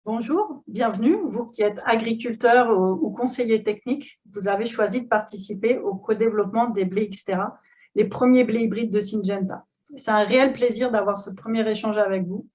Bonjour, bienvenue. Vous qui êtes agriculteur ou conseiller technique, vous avez choisi de participer au co-développement des blés Xterra, les premiers blés hybrides de Syngenta. C'est un réel plaisir d'avoir ce premier échange avec vous.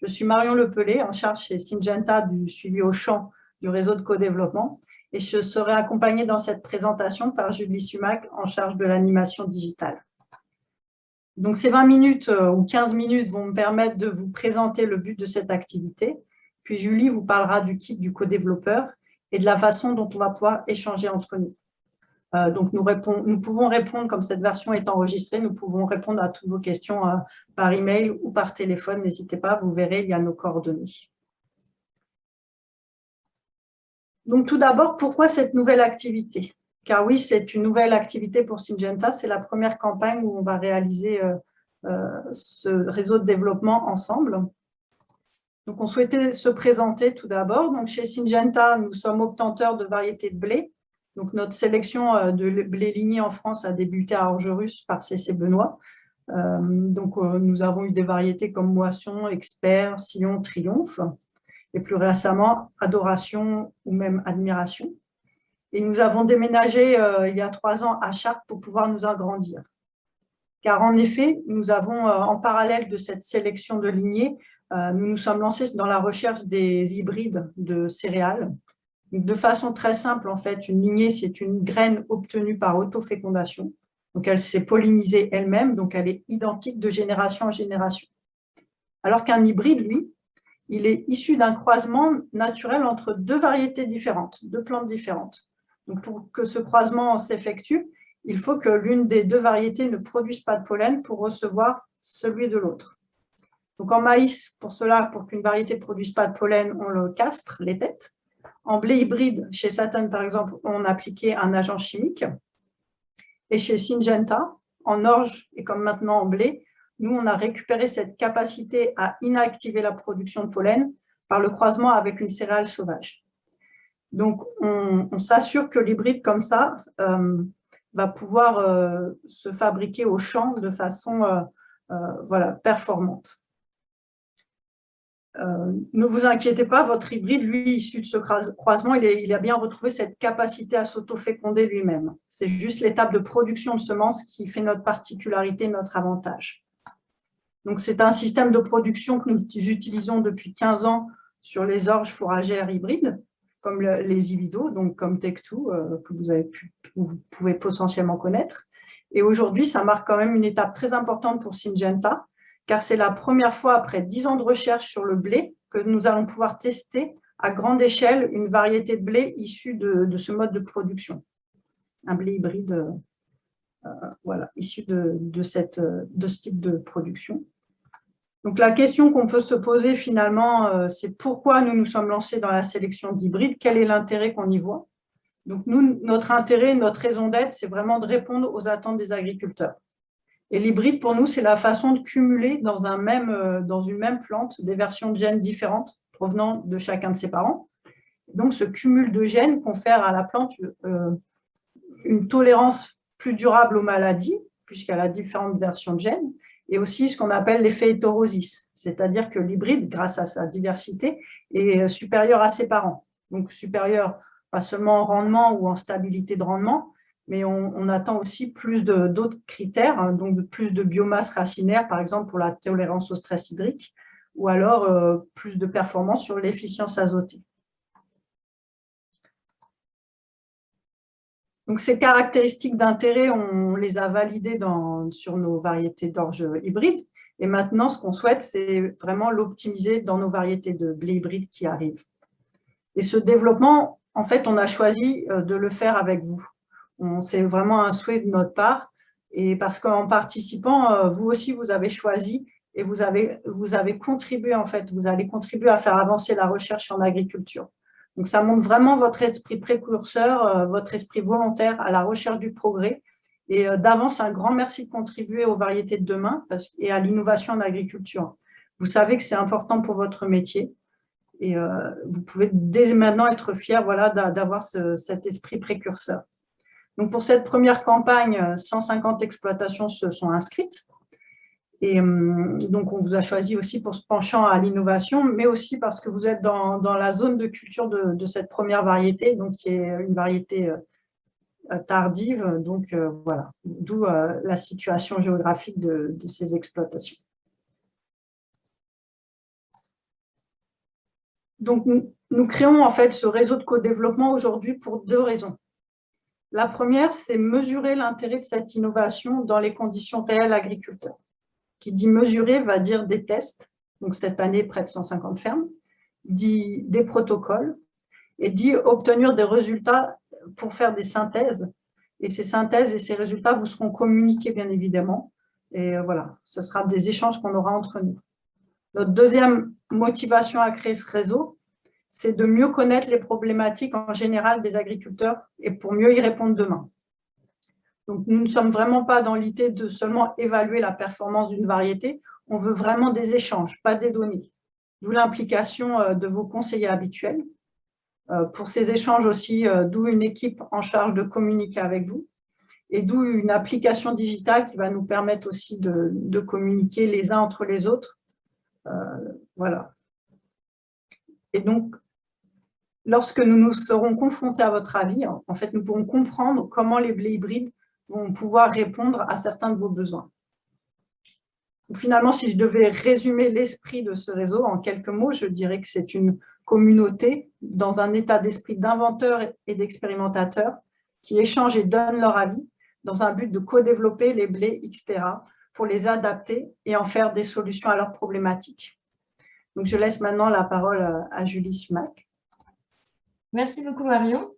Je suis Marion Lepelé, en charge chez Syngenta du suivi au champ du réseau de co-développement, et je serai accompagnée dans cette présentation par Julie Sumac, en charge de l'animation digitale. Donc, ces 20 minutes ou 15 minutes vont me permettre de vous présenter le but de cette activité. Puis Julie vous parlera du kit du co-développeur et de la façon dont on va pouvoir échanger entre nous. Donc, nous pouvons répondre, comme cette version est enregistrée, nous pouvons répondre à toutes vos questions par email ou par téléphone. N'hésitez pas, vous verrez, il y a nos coordonnées. Donc, tout d'abord, pourquoi cette nouvelle activité? Car oui, c'est une nouvelle activité pour Syngenta. C'est la première campagne où on va réaliser ce réseau de développement ensemble. Donc, on souhaitait se présenter tout d'abord. Donc, chez Syngenta, nous sommes obtenteurs de variétés de blé. Donc, notre sélection de blé ligné en France a débuté à Orgerus par C.C. Benoît. Nous avons eu des variétés comme Moisson, Expert, Sillon, Triomphe. Et plus récemment, Adoration ou même Admiration. Et nous avons déménagé il y a 3 ans à Chartres pour pouvoir nous agrandir. Car en effet, nous avons en parallèle de cette sélection de lignées, nous nous sommes lancés dans la recherche des hybrides de céréales. De façon très simple, en fait, une lignée, c'est une graine obtenue par autofécondation. Donc, elle s'est pollinisée elle-même, donc elle est identique de génération en génération. Alors qu'un hybride, lui, il est issu d'un croisement naturel entre 2 variétés différentes, 2 plantes différentes. Donc, pour que ce croisement s'effectue, il faut que l'une des 2 variétés ne produise pas de pollen pour recevoir celui de l'autre. Donc, en maïs, pour qu'une variété ne produise pas de pollen, on le castre, les têtes. En blé hybride, chez Saturn, par exemple, on appliquait un agent chimique. Et chez Syngenta, en orge et comme maintenant en blé, nous, on a récupéré cette capacité à inactiver la production de pollen par le croisement avec une céréale sauvage. Donc, on s'assure que l'hybride comme ça va pouvoir se fabriquer au champ de façon performante. Ne vous inquiétez pas, votre hybride, lui, issu de ce croisement, il a bien retrouvé cette capacité à s'auto-féconder lui-même. C'est juste l'étape de production de semences qui fait notre particularité, notre avantage. Donc, c'est un système de production que nous utilisons depuis 15 ans sur les orges fourragères hybrides, comme les Ivido, donc comme Tech2, que vous pouvez potentiellement connaître. Et aujourd'hui, ça marque quand même une étape très importante pour Syngenta, car c'est la première fois après 10 ans de recherche sur le blé que nous allons pouvoir tester à grande échelle une variété de blé issue de ce mode de production. Un blé hybride issu de ce type de production. Donc, la question qu'on peut se poser finalement, c'est pourquoi nous nous sommes lancés dans la sélection d'hybrides, quel est l'intérêt qu'on y voit? Donc, nous, notre intérêt, notre raison d'être, c'est vraiment de répondre aux attentes des agriculteurs. Et l'hybride, pour nous, c'est la façon de cumuler dans une même plante des versions de gènes différentes provenant de chacun de ses parents. Donc, ce cumul de gènes confère à la plante une tolérance plus durable aux maladies, puisqu'elle a différentes versions de gènes, et aussi ce qu'on appelle l'effet hétérosis, c'est-à-dire que l'hybride, grâce à sa diversité, est supérieur à ses parents. Donc, supérieur pas seulement en rendement ou en stabilité de rendement, mais on attend aussi plus d'autres critères, hein, donc plus de biomasse racinaire, par exemple pour la tolérance au stress hydrique, ou alors plus de performance sur l'efficience azotée. Donc, ces caractéristiques d'intérêt, on les a validées sur nos variétés d'orge hybrides. Et maintenant, ce qu'on souhaite, c'est vraiment l'optimiser dans nos variétés de blé hybride qui arrivent. Et ce développement, en fait, on a choisi de le faire avec vous. C'est vraiment un souhait de notre part, et parce qu'en participant, vous aussi, vous avez choisi et vous avez contribué, en fait, vous allez contribuer à faire avancer la recherche en agriculture. Donc, ça montre vraiment votre esprit précurseur, votre esprit volontaire à la recherche du progrès. Et d'avance, un grand merci de contribuer aux variétés de demain et à l'innovation en agriculture. Vous savez que c'est important pour votre métier. Et vous pouvez dès maintenant être fiers d'avoir cet esprit précurseur. Donc, pour cette première campagne, 150 exploitations se sont inscrites. Et donc, on vous a choisi aussi pour ce penchant à l'innovation, mais aussi parce que vous êtes dans la zone de culture de cette première variété, donc qui est une variété tardive. Donc, voilà, d'où la situation géographique de ces exploitations. Donc, nous créons en fait ce réseau de co-développement aujourd'hui pour deux raisons. La première, c'est mesurer l'intérêt de cette innovation dans les conditions réelles agriculteurs. Qui dit mesurer va dire des tests, donc cette année près de 150 fermes, dit des protocoles et dit obtenir des résultats pour faire des synthèses. Et ces synthèses et ces résultats vous seront communiqués bien évidemment. Et voilà, ce sera des échanges qu'on aura entre nous. Notre deuxième motivation à créer ce réseau, c'est de mieux connaître les problématiques en général des agriculteurs et pour mieux y répondre demain. Donc, nous ne sommes vraiment pas dans l'idée de seulement évaluer la performance d'une variété, on veut vraiment des échanges, pas des données. D'où l'implication de vos conseillers habituels. Pour ces échanges aussi, d'où une équipe en charge de communiquer avec vous et d'où une application digitale qui va nous permettre aussi de communiquer les uns entre les autres. Voilà. Et donc, lorsque nous nous serons confrontés à votre avis, en fait, nous pourrons comprendre comment les blés hybrides vont pouvoir répondre à certains de vos besoins. Finalement, si je devais résumer l'esprit de ce réseau en quelques mots, je dirais que c'est une communauté dans un état d'esprit d'inventeurs et d'expérimentateurs qui échangent et donnent leur avis dans un but de co-développer les blés Xterra pour les adapter et en faire des solutions à leurs problématiques. Donc, je laisse maintenant la parole à Julie Simac. Merci beaucoup Marion.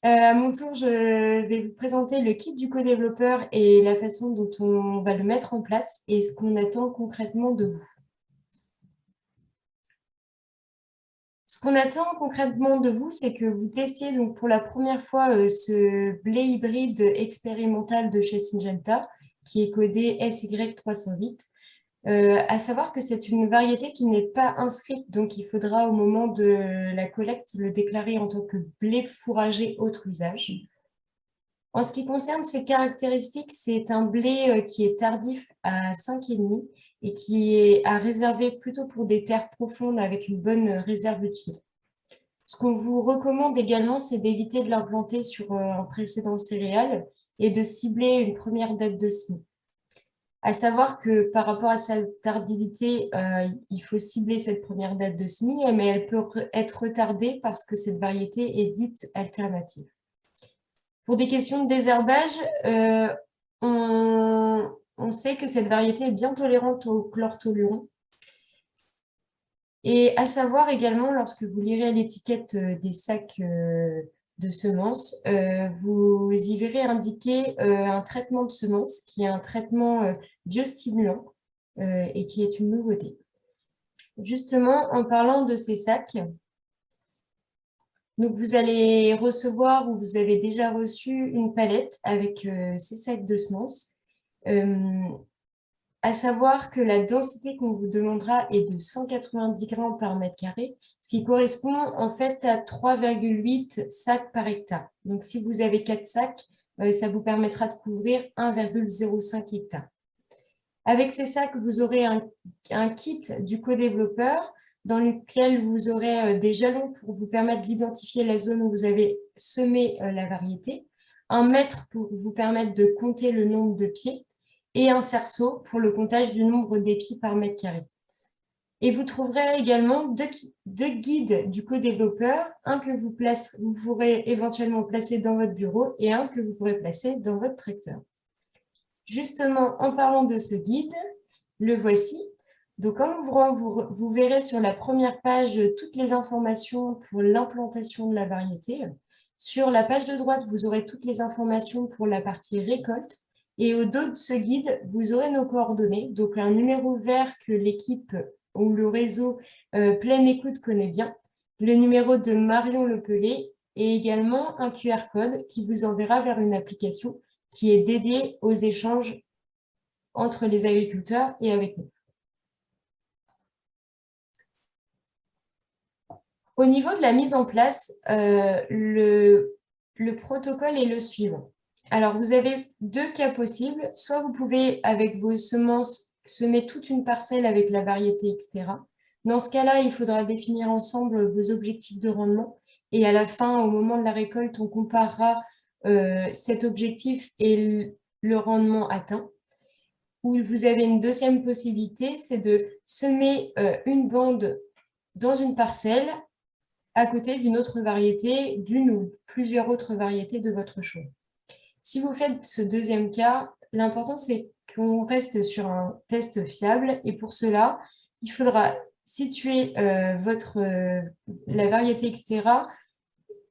À mon tour, je vais vous présenter le kit du co-développeur et la façon dont on va le mettre en place et ce qu'on attend concrètement de vous. Ce qu'on attend concrètement de vous, c'est que vous testiez donc pour la première fois ce blé hybride expérimental de chez Syngenta qui est codé SY308. À savoir que c'est une variété qui n'est pas inscrite, donc il faudra au moment de la collecte le déclarer en tant que blé fourragé autre usage. En ce qui concerne ses caractéristiques, c'est un blé qui est tardif à 5,5 et qui est à réserver plutôt pour des terres profondes avec une bonne réserve utile. Ce qu'on vous recommande également, c'est d'éviter de l'implanter sur un précédent céréal et de cibler une première date de semis. À savoir que par rapport à sa tardivité, il faut cibler cette première date de semis, mais elle peut être retardée parce que cette variété est dite alternative. Pour des questions de désherbage, on sait que cette variété est bien tolérante au chlortoluron. Et à savoir également, lorsque vous lirez l'étiquette des sacs de semences, vous y verrez indiquer un traitement de semences qui est un traitement biostimulant et qui est une nouveauté. Justement, en parlant de ces sacs, donc vous allez recevoir ou vous avez déjà reçu une palette avec ces sacs de semences. À savoir que la densité qu'on vous demandera est de 190 grammes par mètre carré, ce qui correspond en fait à 3,8 sacs par hectare. Donc si vous avez 4 sacs, ça vous permettra de couvrir 1,05 hectare. Avec ces sacs, vous aurez un kit du co-développeur dans lequel vous aurez des jalons pour vous permettre d'identifier la zone où vous avez semé la variété, un mètre pour vous permettre de compter le nombre de pieds et un cerceau pour le comptage du nombre d'épis par mètre carré. Et vous trouverez également deux guides du co-développeur, un que vous pourrez éventuellement placer dans votre bureau et un que vous pourrez placer dans votre tracteur. Justement, en parlant de ce guide, le voici. Donc, en l'ouvrant, vous verrez sur la première page toutes les informations pour l'implantation de la variété. Sur la page de droite, vous aurez toutes les informations pour la partie récolte. Et au dos de ce guide, vous aurez nos coordonnées, donc un numéro vert que l'équipe ou le réseau Pleine Écoute connaît bien, le numéro de Marion Lepelé et également un QR code qui vous enverra vers une application qui est dédiée aux échanges entre les agriculteurs et avec nous. Au niveau de la mise en place, le protocole est le suivant. Alors, vous avez deux cas possibles. Soit vous pouvez, avec vos semences, semer toute une parcelle avec la variété, etc. Dans ce cas-là, il faudra définir ensemble vos objectifs de rendement et à la fin, au moment de la récolte, on comparera cet objectif et le rendement atteint. Ou vous avez une deuxième possibilité, c'est de semer une bande dans une parcelle à côté d'une autre variété, d'une ou plusieurs autres variétés de votre choix. Si vous faites ce deuxième cas, l'important c'est qu'on reste sur un test fiable et pour cela, il faudra situer la variété, etc.,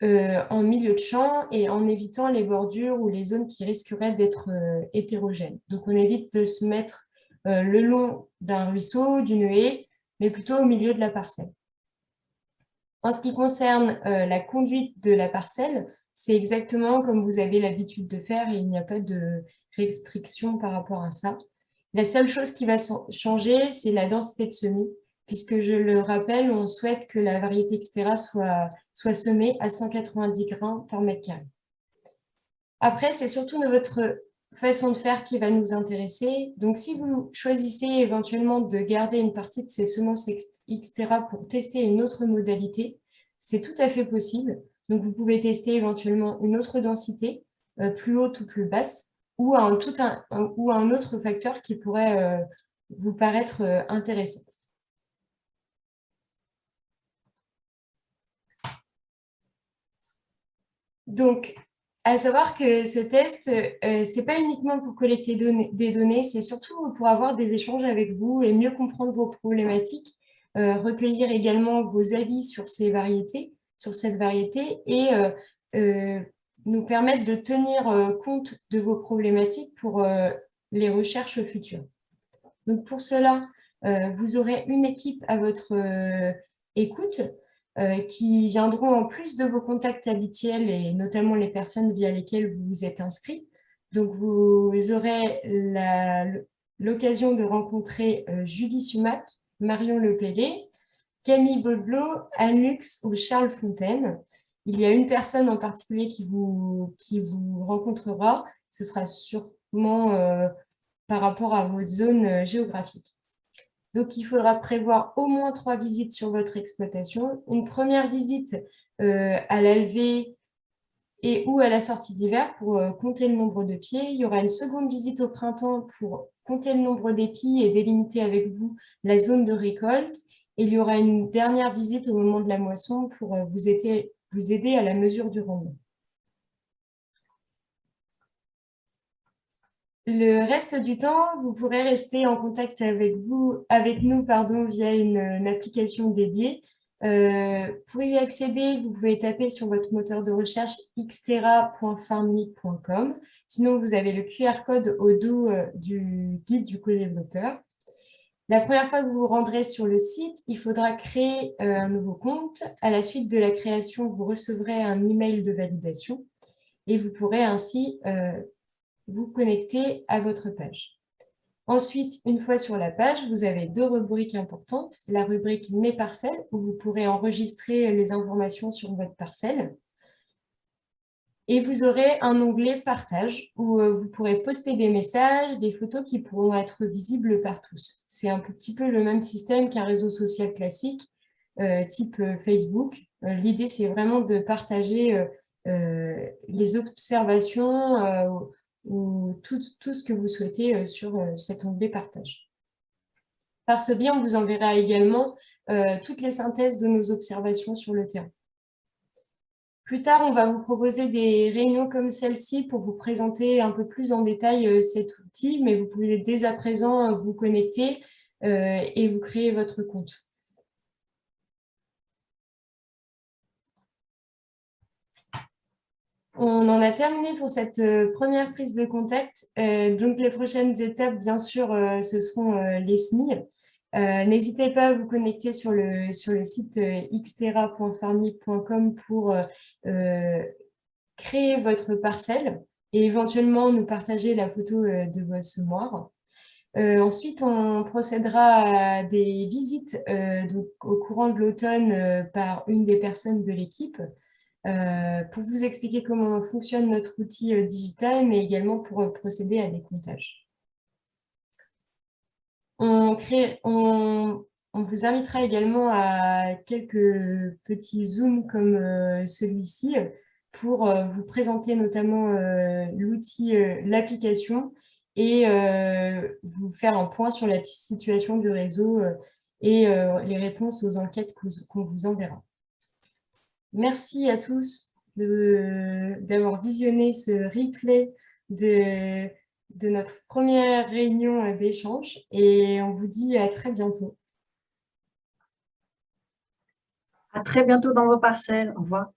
en milieu de champ et en évitant les bordures ou les zones qui risqueraient d'être hétérogènes. Donc, on évite de se mettre le long d'un ruisseau, d'une haie, mais plutôt au milieu de la parcelle. En ce qui concerne la conduite de la parcelle, c'est exactement comme vous avez l'habitude de faire et il n'y a pas de restriction par rapport à ça. La seule chose qui va changer, c'est la densité de semis, puisque je le rappelle, on souhaite que la variété, etc., soit semée à 190 grains par mètre carré. Après, c'est surtout votre façon de faire qui va nous intéresser. Donc, si vous choisissez éventuellement de garder une partie de ces semences, etc., pour tester une autre modalité, c'est tout à fait possible. Donc, vous pouvez tester éventuellement une autre densité, plus haute ou plus basse, ou un autre facteur qui pourrait vous paraître intéressant. Donc, à savoir que ce test, ce n'est pas uniquement pour collecter des données, c'est surtout pour avoir des échanges avec vous et mieux comprendre vos problématiques, recueillir également vos avis sur ces variétés, sur cette variété et nous permettre de tenir compte de vos problématiques pour les recherches futures. Donc, pour cela, vous aurez une équipe à votre écoute qui viendront en plus de vos contacts habituels et notamment les personnes via lesquelles vous vous êtes inscrit. Donc, vous aurez l'occasion de rencontrer Julie Sumac, Marion Lepellé, Camille Baudelot, Anne Lux ou Charles Fontaine. Il y a une personne en particulier qui vous rencontrera. Ce sera sûrement par rapport à votre zone géographique. Donc, il faudra prévoir au moins 3 visites sur votre exploitation. Une première visite à la levée et ou à la sortie d'hiver pour compter le nombre de pieds. Il y aura une seconde visite au printemps pour compter le nombre d'épis et délimiter avec vous la zone de récolte. Et il y aura une dernière visite au moment de la moisson pour vous aider à la mesure du rendement. Le reste du temps, vous pourrez rester en contact avec nous via une application dédiée. Pour y accéder, vous pouvez taper sur votre moteur de recherche xterra.farmly.com. Sinon, vous avez le QR code au dos du guide du co-développeur. La première fois que vous vous rendrez sur le site, il faudra créer un nouveau compte. À la suite de la création, vous recevrez un email de validation et vous pourrez ainsi vous connecter à votre page. Ensuite, une fois sur la page, vous avez 2 rubriques importantes. La rubrique « Mes parcelles » où vous pourrez enregistrer les informations sur votre parcelle. Et vous aurez un onglet « Partage » où vous pourrez poster des messages, des photos qui pourront être visibles par tous. C'est un petit peu le même système qu'un réseau social classique, type Facebook. L'idée, c'est vraiment de partager les observations ou tout ce que vous souhaitez sur cet onglet partage. Par ce biais, on vous enverra également toutes les synthèses de nos observations sur le terrain. Plus tard, on va vous proposer des réunions comme celle-ci pour vous présenter un peu plus en détail cet outil, mais vous pouvez dès à présent vous connecter et vous créer votre compte. On en a terminé pour cette première prise de contact. Donc, les prochaines étapes, bien sûr, ce seront les semis. N'hésitez pas à vous connecter sur le site xterra.farmly.com pour créer votre parcelle et éventuellement nous partager la photo de votre semoir. Ensuite, on procédera à des visites donc, au courant de l'automne par une des personnes de l'équipe pour vous expliquer comment fonctionne notre outil digital, mais également pour procéder à des comptages. On vous invitera également à quelques petits Zooms comme celui-ci pour vous présenter notamment l'outil, l'application et vous faire un point sur la situation du réseau et les réponses aux enquêtes qu'on vous enverra. Merci à tous d'avoir visionné ce replay de notre première réunion d'échange et on vous dit à très bientôt. À très bientôt dans vos parcelles. Au revoir.